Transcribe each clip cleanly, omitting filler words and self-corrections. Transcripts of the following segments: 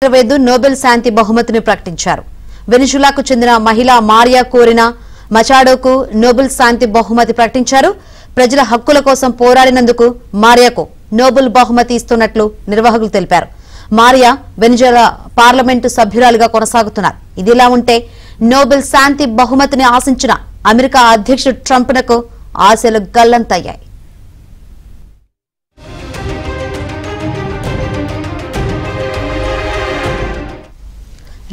2025 Nobel శాంతి బహుమతిని ప్రకటించారు. వెనిజులాకు చెందిన మహిళ మారియా కోరినా మచాడోకు నోబెల్ శాంతి బహుమతి ప్రకటించారు. ప్రజల హక్కుల కోసం పోరాడినందుకు మారియాకు నోబెల్ బహుమతి ఇస్తున్నట్లు నిర్వాహకులు తెలిపారు. మారియా వెనిజులా పార్లమెంటు సభ్యురాలిగా కొనసాగుతున్నారు. ఇదిలా ఉంటే నోబెల్ శాంతి బహుమతిని ఆశించిన అమెరికా అధ్యక్షుడు ట్రంప్నకు ఆశలు గల్లంతయ్యాయి.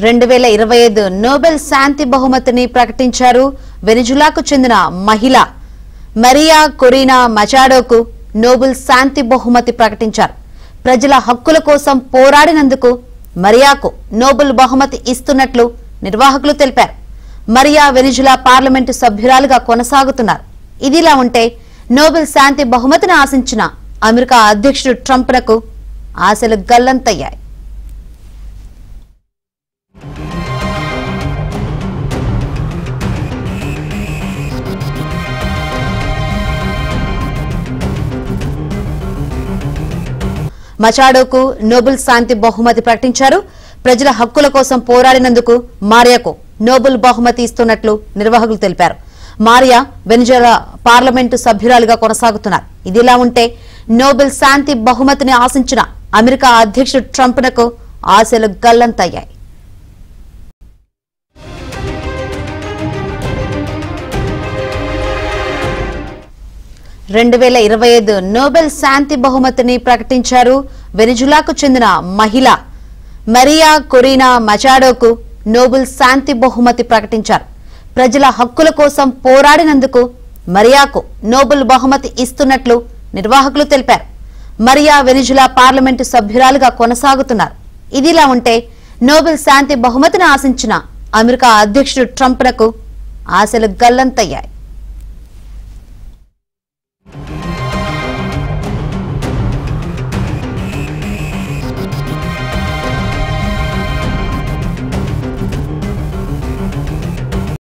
2025 నోబెల్ శాంతి బహుమతిని ప్రకటించారు. వెనిజులాకు చెందిన మహిళ మరియా కొరీనా మచాడోకు నోబెల్ శాంతి బహుమతి ప్రకటించారు. ప్రజల హక్కుల కోసం పోరాడినందుకు మరియాకు నోబెల్ బహుమతి ఇస్తున్నట్లు నిర్వాహకులు తెలిపారు. మరియా వెనిజులా పార్లమెంటు సభ్యురాలుగా కొనసాగుతున్నారు. ఇదిలా ఉంటే నోబెల్ శాంతి బహుమతిని ఆశించిన అమెరికా అధ్యక్షుడు ట్రంప్నకు ఆశలు గల్లంతయ్యాయి. మచాడోకు నోబెల్ శాంతి బహుమతి ప్రకటించారు. ప్రజల హక్కుల కోసం పోరాడినందుకు మారియాకు నోబెల్ బహుమతి ఇస్తున్నట్లు నిర్వాహకులు తెలిపారు. మారియా వెనిజులా పార్లమెంటు సభ్యురాలుగా కొనసాగుతున్నారు. ఇదిలా ఉంటే నోబెల్ శాంతి బహుమతిని ఆశించిన అమెరికా అధ్యక్షుడు ట్రంప్నకు ఆశలు గల్లంతయ్యాయి. నోబెల్ శాంతి బహుమతిని ప్రకటించారు. వెనిజులాకు చెందిన మహిళ మరియా కొరీనా మచాడోకు నోబెల్ శాంతి బహుమతి ప్రకటించారు. ప్రజల హక్కుల కోసం పోరాడినందుకు మరియాకు నోబెల్ బహుమతి ఇస్తున్నట్లు నిర్వాహకులు తెలిపారు. మరియా వెనిజులా పార్లమెంటు సభ్యురాలుగా కొనసాగుతున్నారు. ఇదిలా ఉంటే నోబెల్ శాంతి బహుమతిని ఆశించిన అమెరికా అధ్యక్షుడు ట్రంప్నకు ఆశలు గల్లంతయ్యాయి.